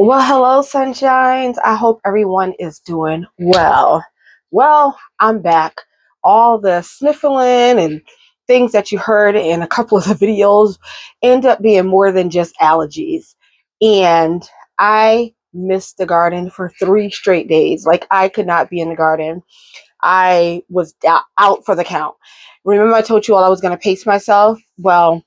Well, hello, sunshines. I hope everyone is doing well. Well, I'm back. All the sniffling and things that you heard in a couple of the videos end up being more than just allergies. And I missed the garden for 3 straight days. Like, I could not be in the garden. I was out for the count. Remember, I told you all I was going to pace myself? Well,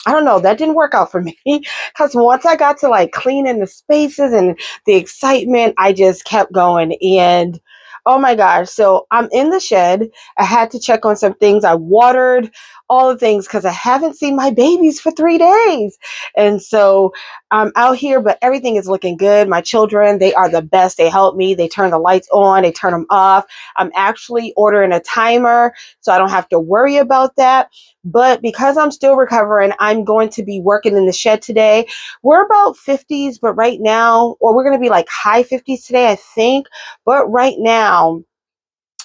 I don't know, that didn't work out for me because once I got to like cleaning the spaces and the excitement, I just kept going. And oh my gosh, so I'm in the shed. I had to check on some things. I watered all the things because I haven't seen my babies for 3 days. And so I'm out here, but everything is looking good. My children, they are the best. They help me. They turn the lights on, they turn them off. I'm actually ordering a timer so I don't have to worry about that. But because I'm still recovering, I'm going to be working in the shed today. We're about 50s, but right now, or we're going to be like high 50s today, I think. But right now,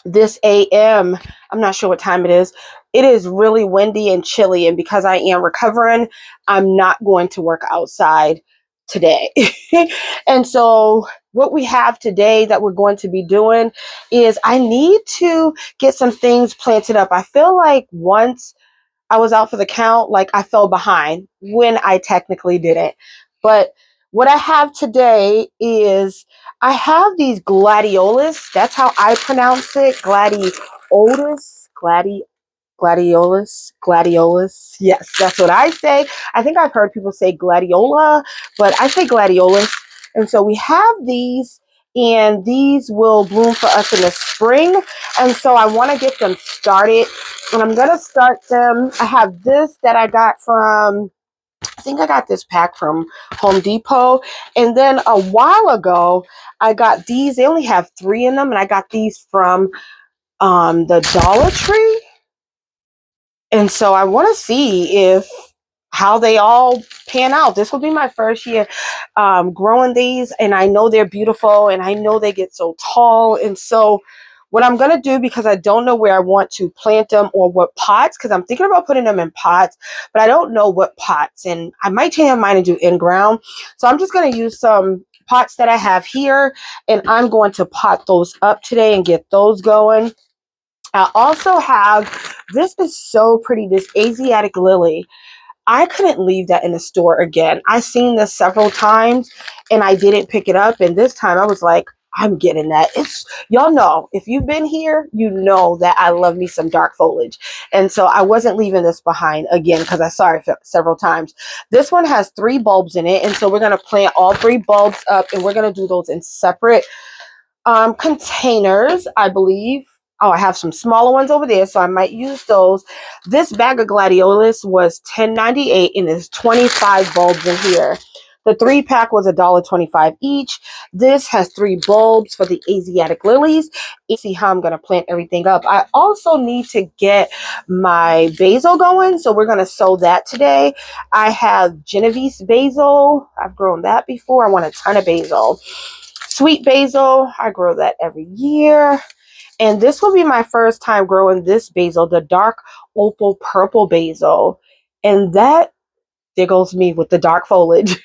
this AM, I'm not sure what time it is. It is really windy and chilly. And because I am recovering, I'm not going to work outside today. And so what we have today that we're going to be doing is I need to get some things planted up. I feel like once I was out for the count, like I fell behind when I technically didn't. But what I have today is I have these gladiolus. That's how I pronounce it. Gladiolus. Yes, that's what I say. I think I've heard people say gladiola, but I say gladiolus. And so we have these, and these will bloom for us in the spring. And so I want to get them started. And I'm going to start them. I have this that I got from, I think I got this pack from Home Depot. And then a while ago, I got these. They only have 3 in them. And I got these from the Dollar Tree. And so I want to see if how they all pan out. This will be my first year growing these, and I know they're beautiful, and I know they get so tall. And so what I'm going to do, because I don't know where I want to plant them or what pots, because I'm thinking about putting them in pots, but I don't know what pots, and I might change my mind and do in-ground. So I'm just going to use some pots that I have here, and I'm going to pot those up today and get those going. I also have, this is so pretty, this Asiatic lily. I couldn't leave that in the store again. I've seen this several times and I didn't pick it up. And this time I was like, I'm getting that. It's, y'all know, if you've been here, you know that I love me some dark foliage. And so I wasn't leaving this behind again because I saw it several times. This one has 3 bulbs in it. And so we're going to plant all 3 bulbs up, and we're going to do those in separate containers, I believe. Oh, I have some smaller ones over there, so I might use those. This bag of gladiolus was $10.98, and there's 25 bulbs in here. The 3-pack was $1.25 each. This has 3 bulbs for the Asiatic lilies. See how I'm going to plant everything up. I also need to get my basil going, so we're going to sow that today. I have Genovese basil. I've grown that before. I want a ton of basil. Sweet basil, I grow that every year. And this will be my first time growing this basil, the dark opal purple basil. And that, there goes me with the dark foliage.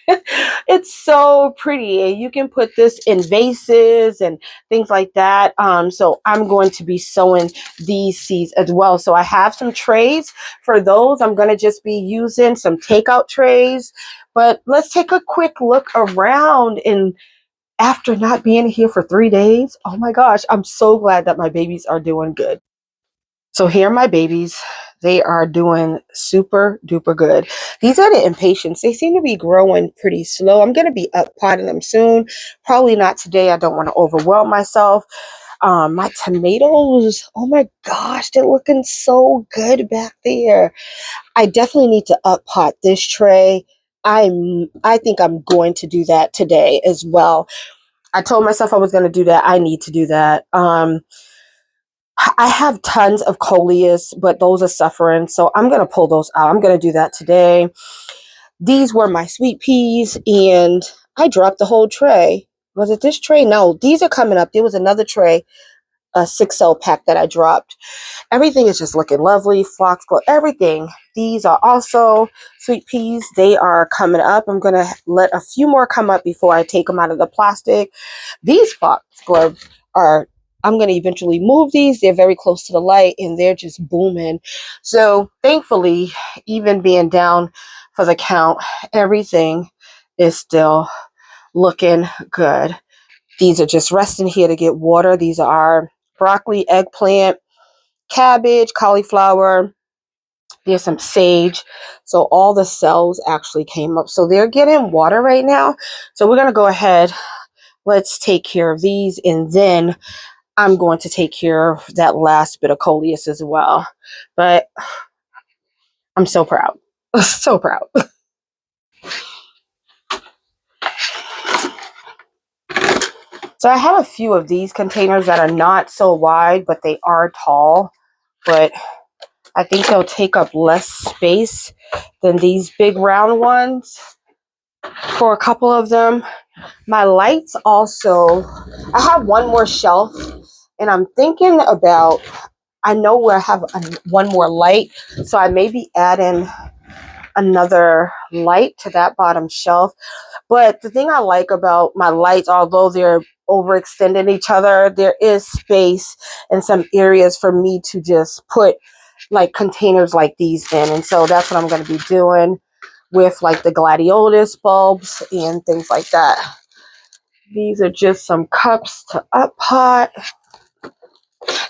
It's so pretty. And you can put this in vases and things like that. So I'm going to be sowing these seeds as well. So I have some trays for those. I'm going to just be using some takeout trays. But let's take a quick look around. And after not being here for 3 days, oh my gosh, I'm so glad that my babies are doing good. So here are my babies. They are doing super duper good. These are the impatiens. They seem to be growing pretty slow. I'm going to be up potting them soon. Probably not today. I don't want to overwhelm myself. My tomatoes, oh my gosh, they're looking so good back there. I definitely need to up pot this tray. I think I'm going to do that today as well. I told myself I was going to do that. I need to do that. I have tons of coleus, but those are suffering. So I'm going to pull those out. I'm going to do that today. These were my sweet peas, and I dropped the whole tray. Was it this tray? No, these are coming up. There was another tray, a 6 cell pack that I dropped. Everything is just looking lovely. Foxglove, everything. These are also sweet peas. They are coming up. I'm going to let a few more come up before I take them out of the plastic. These foxgloves are, I'm going to eventually move these. They're very close to the light and they're just booming. So thankfully, even being down for the count, everything is still looking good. These are just resting here to get water. These are broccoli, eggplant, cabbage, cauliflower. There's some sage. So all the cells actually came up. So they're getting water right now. So we're going to go ahead. Let's take care of these. And then I'm going to take care of that last bit of coleus as well. But I'm so proud. So proud. So I have a few of these containers that are not so wide, but they are tall. But I think they'll take up less space than these big round ones for a couple of them. My lights also, I have one more shelf and I'm thinking about, I know where I have one more light, so I may be adding another light to that bottom shelf. But the thing I like about my lights, although they're overextending each other, there is space in some areas for me to just put like containers like these in. And so that's what I'm going to be doing with like the Gladiolus bulbs and things like that. These are just some cups to up pot.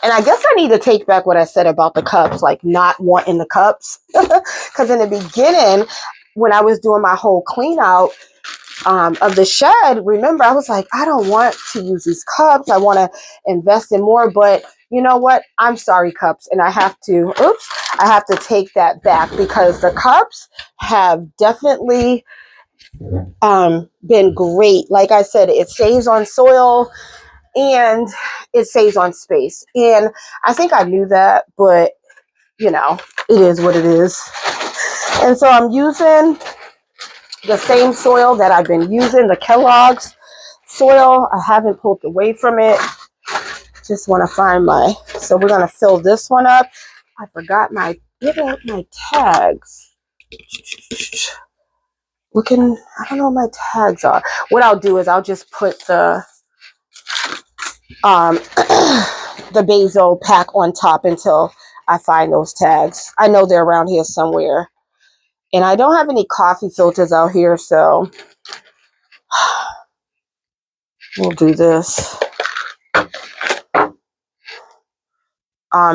And I guess I need to take back what I said about the cups, like not wanting the cups. Because in the beginning, when I was doing my whole clean out of the shed, remember, I was like, I don't want to use these cups. I want to invest in more. But you know what? I'm sorry, cups. And I have to take that back because the cups have definitely been great. Like I said, it saves on soil and it saves on space. And I think I knew that, but you know, it is what it is. And so I'm using the same soil that I've been using, the Kellogg's soil. I haven't pulled away from it. Just want to find so we're going to fill this one up. I forgot my tags. I don't know what my tags are. What I'll do is I'll just put the the basil pack on top until I find those tags. I know they're around here somewhere. And I don't have any coffee filters out here, so we'll do this.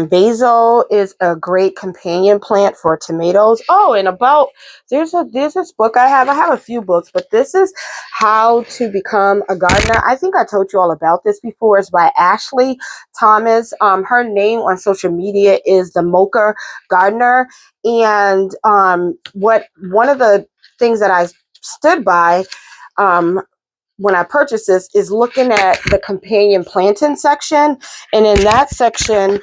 Basil is a great companion plant for tomatoes. Oh, and there's this book I have. I have a few books, but this is How to Become a Gardener. I think I told you all about this before. It's by Ashley Thomas. Her name on social media is the Mocha Gardener. And one of the things that I stood by when I purchased this is looking at the companion planting section. And in that section,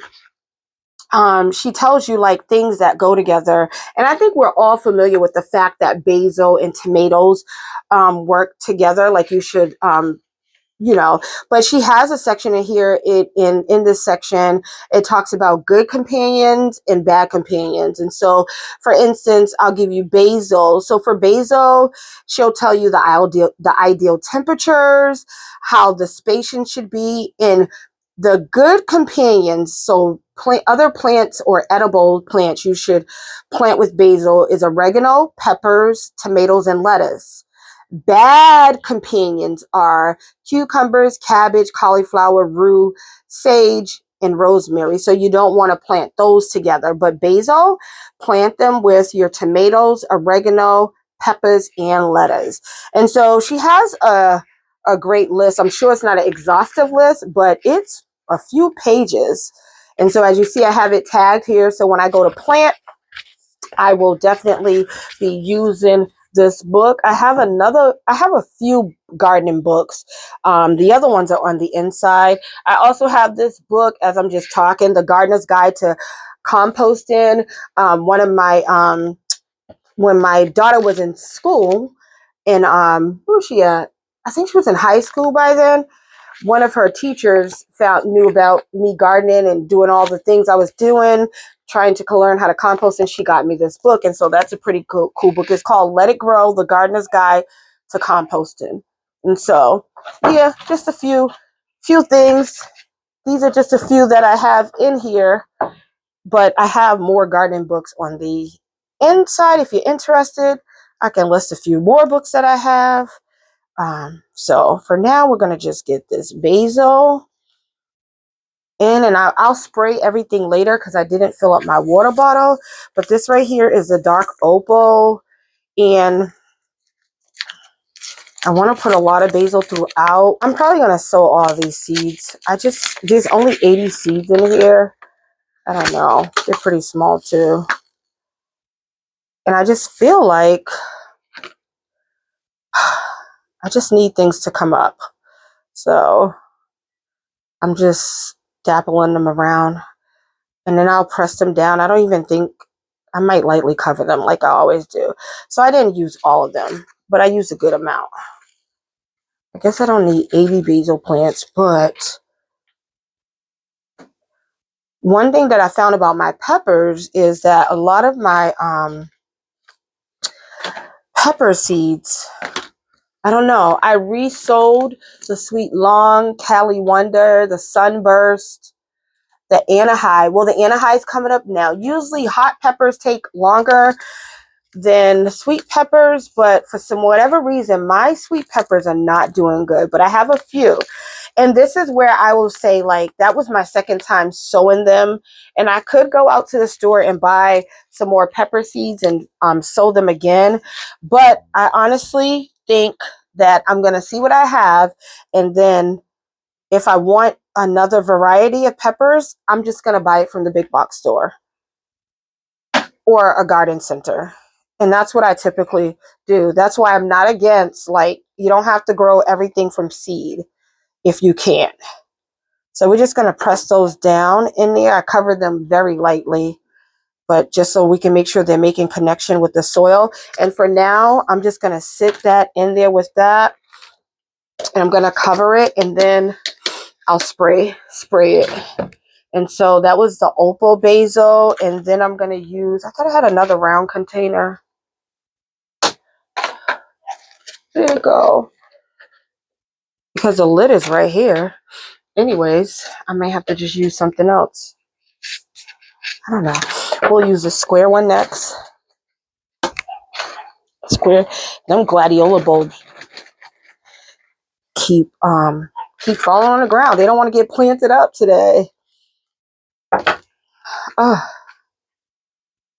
she tells you like things that go together. And I think we're all familiar with the fact that basil and tomatoes work together. Like you should, but she has a section in here. In this section, it talks about good companions and bad companions. And so, for instance, I'll give you basil. So for basil, she'll tell you the ideal temperatures, how the spacing should be, in the good companions. So other plants or edible plants you should plant with basil is oregano, peppers, tomatoes, and lettuce. Bad companions are cucumbers, cabbage, cauliflower, rue, sage, and rosemary. So you don't want to plant those together. But basil, plant them with your tomatoes, oregano, peppers, and lettuce. And so she has a great list. I'm sure it's not an exhaustive list, but it's a few pages. And so as you see, I have it tagged here. So when I go to plant, I will definitely be using this book. I have a few gardening books. The other ones are on the inside. I also have this book, as I'm just talking, The Gardener's Guide to Composting. One of my, when my daughter was in school, and where was she at? I think she was in high school by then. One of her teachers knew about me gardening and doing all the things I was doing. trying to learn how to compost, and she got me this book. And so that's a pretty cool book. It's called Let It Grow, The Gardener's Guide to Composting. And so, yeah, just a few things. These are just a few that I have in here, but I have more gardening books on the inside. If you're interested, I can list a few more books that I have. So for now, we're going to just get this basil in, and I'll spray everything later because I didn't fill up my water bottle. But this right here is the dark opal, and I want to put a lot of basil throughout. I'm probably going to sow all these seeds. There's only 80 seeds in here. I don't know. They're pretty small too. And I just feel like I just need things to come up. So I'm just dappling them around, and then I'll press them down. I don't even think, I might lightly cover them like I always do. So I didn't use all of them, but I used a good amount. I guess I don't need 80 basil plants, but one thing that I found about my peppers is that a lot of my pepper seeds, I don't know, I resowed the Sweet Long, Cali Wonder, the Sunburst, the Anahai. Well, the Anahai is coming up now. Usually hot peppers take longer than the sweet peppers, but for some whatever reason, my sweet peppers are not doing good, but I have a few. And this is where I will say, like, that was my second time sowing them, and I could go out to the store and buy some more pepper seeds and sow them again, but I honestly think that I'm going to see what I have, and then if I want another variety of peppers, I'm just going to buy it from the big box store or a garden center. And that's what I typically do. That's why I'm not against, like, you don't have to grow everything from seed if you can't. So we're just going to press those down in there. I covered them very lightly, but just so we can make sure they're making connection with the soil. And for now, I'm just going to sit that in there with that. And I'm going to cover it, and then I'll spray it. And so that was the opal basil. And then I'm going to use, I thought I had another round container. There you go. Because the lid is right here. Anyways, I may have to just use something else. I don't know. We'll use the square one next. Square. Them gladiola bulbs keep falling on the ground. They don't want to get planted up today. I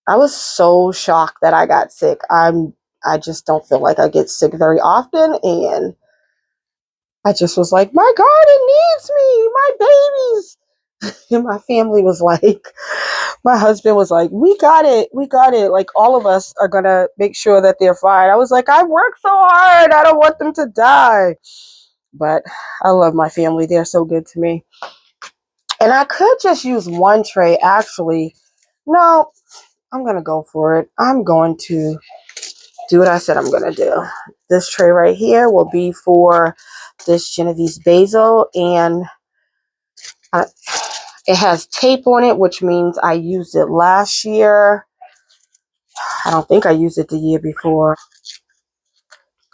was so shocked that I got sick. I just don't feel like I get sick very often, and I just was like, my garden needs me, my babies. And my family was like, my husband was like, we got it. Like, all of us are going to make sure that they're fine. I was like, I worked so hard. I don't want them to die. But I love my family. They're so good to me. And I could just use one tray, actually. No, I'm going to go for it. I'm going to do what I said I'm going to do. This tray right here will be for this Genovese basil, and it has tape on it, which means I used it last year. I don't think I used it the year before.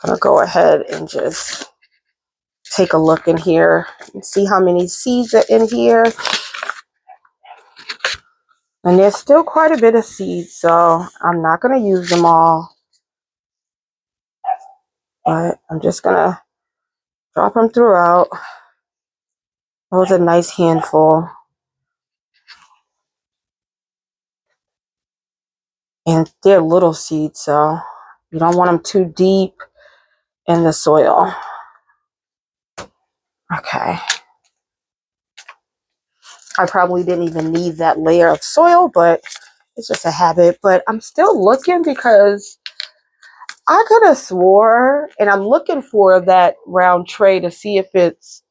I'm going to go ahead and just take a look in here and see how many seeds are in here. And there's still quite a bit of seeds, so I'm not going to use them all. But I'm just going to drop them throughout. That was a nice handful. And they're little seeds, so you don't want them too deep in the soil. Okay. I probably didn't even need that layer of soil, but it's just a habit. But I'm still looking because I could have swore, and I'm looking for that round tray to see if it's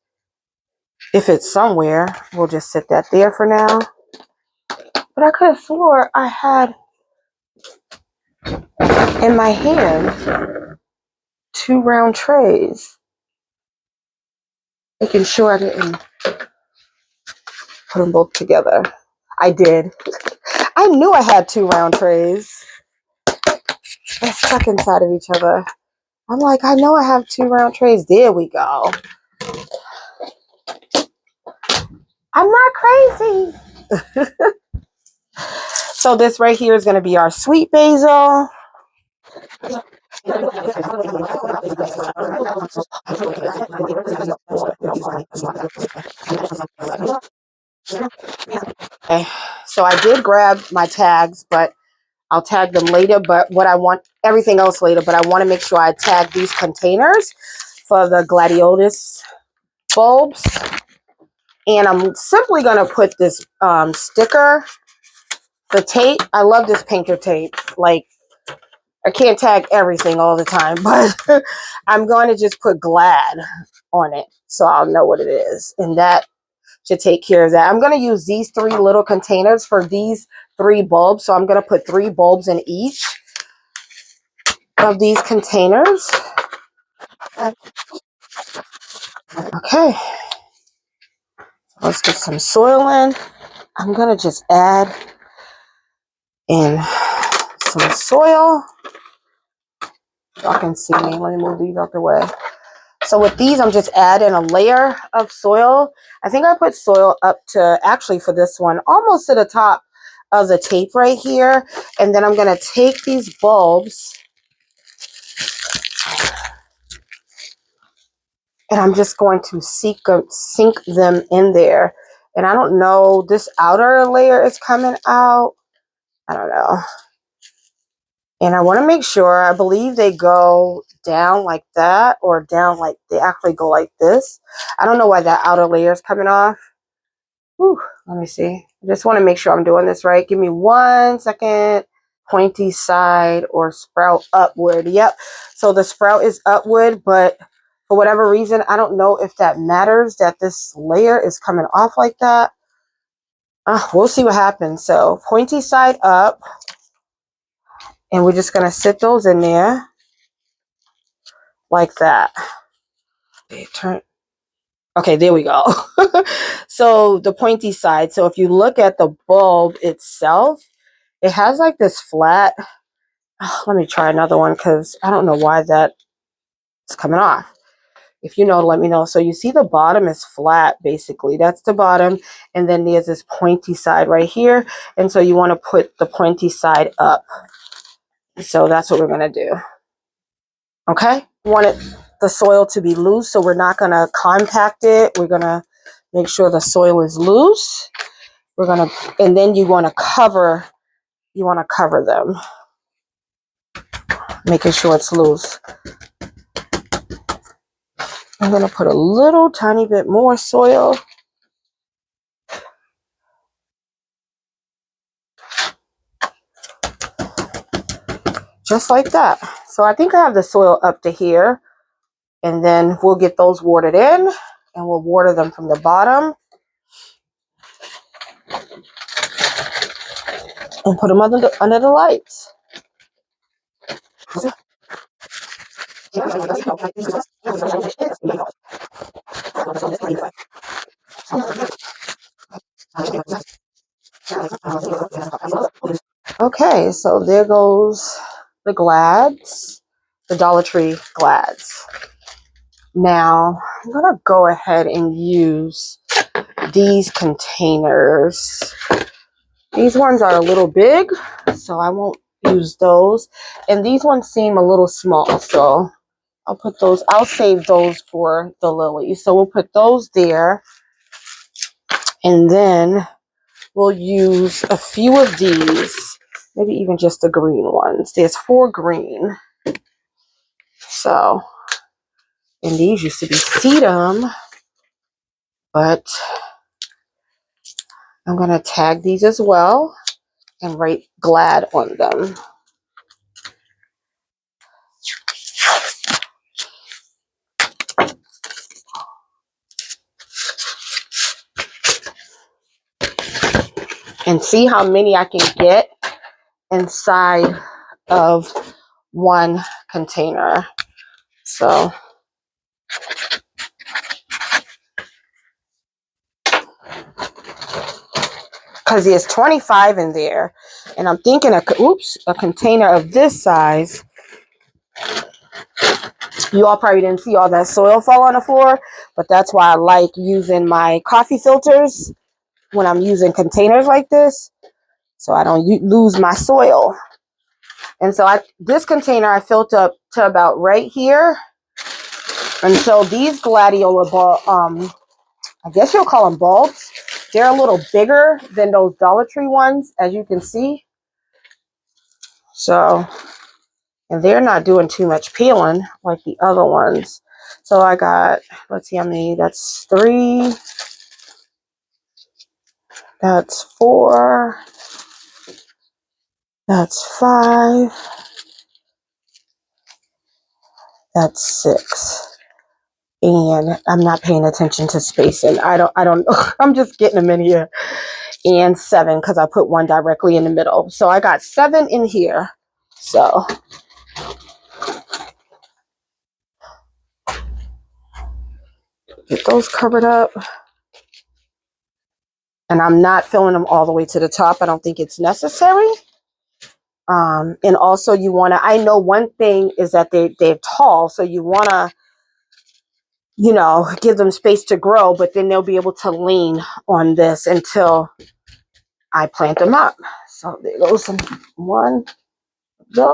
somewhere. We'll just sit that there for now. But I could have swore I had in my hand 2 round trays. Making sure I didn't put them both together. I did. I knew I had 2 round trays. They're stuck inside of each other. I'm like, I know I have 2 round trays. There we go. I'm not crazy. So this right here is going to be our sweet basil. Okay, so I did grab my tags, but I'll tag them later. But what I want, everything else later, but I want to make sure I tag these containers for the Gladiolus bulbs. And I'm simply going to put this sticker, the tape. I love this painter tape. Like, I can't tag everything all the time, but I'm going to just put Glad on it so I'll know what it is. And that should take care of that. I'm going to use these 3 little containers for these 3 bulbs. So I'm going to put 3 bulbs in each of these containers. Okay. Let's get some soil in. I'm going to just add in some soil. Y'all can see me. Let me move these out the way. So with these, I'm just adding a layer of soil. I think I put soil up to, actually for this one, almost to the top of the tape right here. And then I'm going to take these bulbs and I'm just going to sink them in there. And I don't know, this outer layer is coming out. I don't know. And I want to make sure, I believe they go down like that or down like, they actually go like this. I don't know why that outer layer is coming off. Whew, let me see. I just want to make sure I'm doing this right. Give me 1 second. Pointy side or sprout upward. Yep. So the sprout is upward, but for whatever reason, I don't know if that matters that this layer is coming off like that. We'll see what happens. So pointy side up. And we're just going to sit those in there like that. Okay, there we go. So the pointy side. So if you look at the bulb itself, it has like this flat. Let me try another one because I don't know why that is coming off. If you know, let me know. So you see the bottom is flat, basically. That's the bottom. And then there's this pointy side right here. And so you want to put the pointy side up. So that's what we're going to do. Okay? We want the soil to be loose, so we're not going to compact it. We're going to make sure the soil is loose. We're going to, and then you want to cover them, making sure it's loose. I'm going to put a little tiny bit more soil. Just like that. So I think I have the soil up to here. And then we'll get those watered in. And we'll water them from the bottom. And put them under the lights. Okay, so there goes the Glads. The Dollar Tree Glads. Now, I'm going to go ahead and use these containers. These ones are a little big, so I won't use those. And these ones seem a little small, so I'll put those, I'll save those for the lilies. So we'll put those there. And then we'll use a few of these, maybe even just the green ones. There's 4 green. So, and these used to be sedum, but I'm going to tag these as well and write Glad on them. And see how many I can get inside of one container. So because there's 25 in there. And I'm thinking, a container of this size. You all probably didn't see all that soil fall on the floor, but that's why I like using my coffee filters when I'm using containers like this, so I don't lose my soil. And so this container I filled up to about right here. And so these gladiola I guess you'll call them bulbs. They're a little bigger than those Dollar Tree ones, as you can see. So, and they're not doing too much peeling like the other ones. So I got, let's see how many, that's 3, that's 4, that's 5, that's 6. And I'm not paying attention to spacing. I don't, I'm just getting them in here. And 7, because I put one directly in the middle. So I got 7 in here. So get those covered up. And I'm not filling them all the way to the top. I don't think it's necessary. And also you want to, I know one thing is that they're tall. So you want to, you know, give them space to grow, but then they'll be able to lean on this until I plant them up. So there goes some one, go.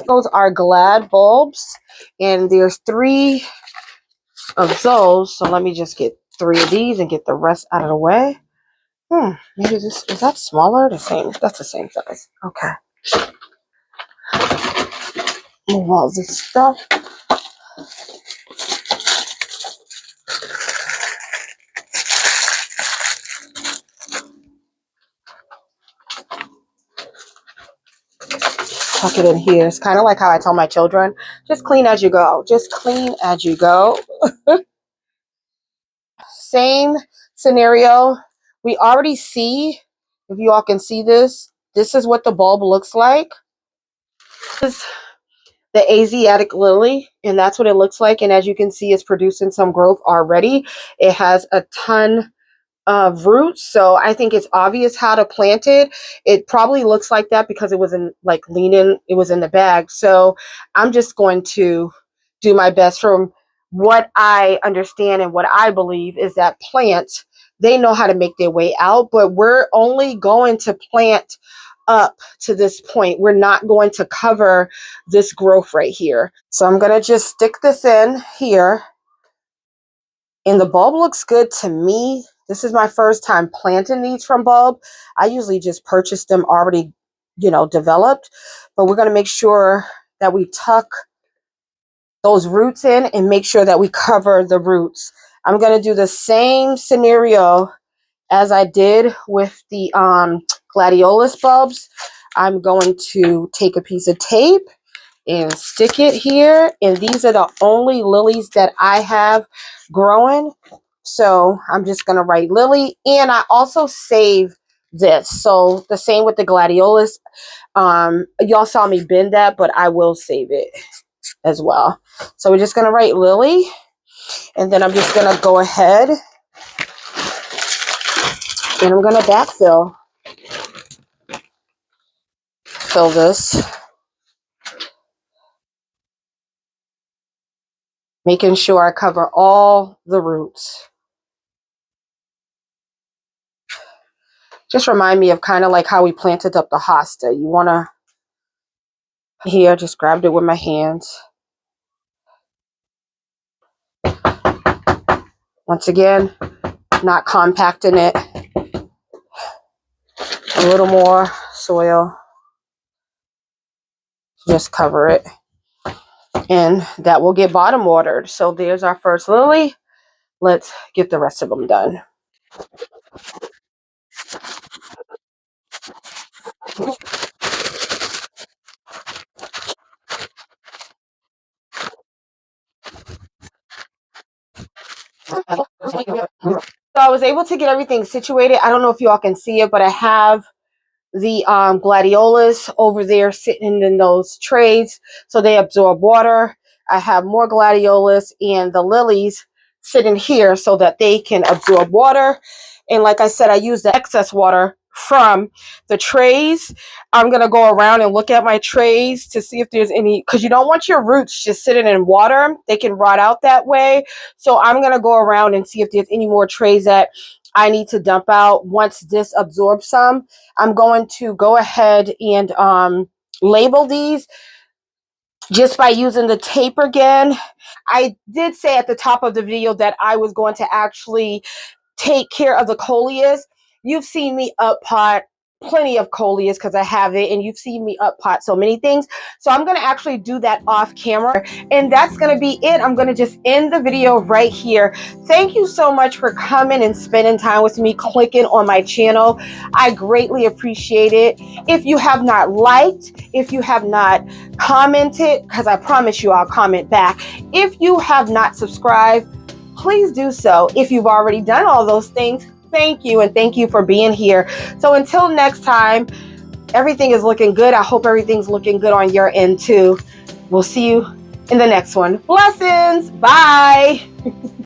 Those are Glad bulbs, and there's 3 of those. So let me just get 3 of these and get the rest out of the way. Maybe this, is that smaller? The same. That's the same size. Okay. Move all this stuff. Tuck it in here. It's kind of like how I tell my children, just clean as you go. Just clean as you go. Same scenario. We already see, if you all can see this, this is what the bulb looks like. This is the Asiatic lily, and that's what it looks like. And as you can see, it's producing some growth already. It has a ton of roots, so I think it's obvious how to plant it. It probably looks like that because it was in like leaning, it was in the bag. So I'm just going to do my best. From what I understand and what I believe is that plants, they know how to make their way out, but we're only going to plant up to this point. We're not going to cover this growth right here. So I'm going to just stick this in here. And the bulb looks good to me. This is my first time planting these from bulb. I usually just purchase them already, you know, developed. But we're going to make sure that we tuck those roots in and make sure that we cover the roots. I'm going to do the same scenario as I did with the Gladiolus bulbs. I'm going to take a piece of tape and stick it here. And these are the only lilies that I have growing. So I'm just going to write Lily. And I also save this. So the same with the Gladiolus. Y'all saw me bend that, but I will save it as well. So we're just going to write Lily. And then I'm just going to go ahead and I'm going to backfill. Fill this. Making sure I cover all the roots. Just remind me of kind of like how we planted up the hosta. You want to, here, just grabbed it with my hands. Once again, not compacting it. A little more soil. Just cover it. And that will get bottom watered. So there's our first lily. Let's get the rest of them done. I was able to get everything situated. I don't know if you all can see it, but I have the Gladiolus over there sitting in those trays so they absorb water. I have more Gladiolus and the Lilies sitting here so that they can absorb water. And like I said, I use the excess water from the trays. I'm going to go around and look at my trays to see if there's any, because you don't want your roots just sitting in water. They can rot out that way. So I'm going to go around and see if there's any more trays that I need to dump out. Once this absorbs some, I'm going to go ahead and label these just by using the tape again. I did say at the top of the video that I was going to actually take care of the coleus. You've seen me up pot plenty of coleus because I have it, and you've seen me up pot so many things. So I'm going to actually do that off camera, and that's going to be it. I'm going to just end the video right here. Thank you so much for coming and spending time with me, clicking on my channel. I greatly appreciate it. If you have not liked, if you have not commented, because I promise you I'll comment back. If you have not subscribed, please do so. If you've already done all those things, thank you, and thank you for being here. So until next time, everything is looking good. I hope everything's looking good on your end too. We'll see you in the next one. Blessings. Bye.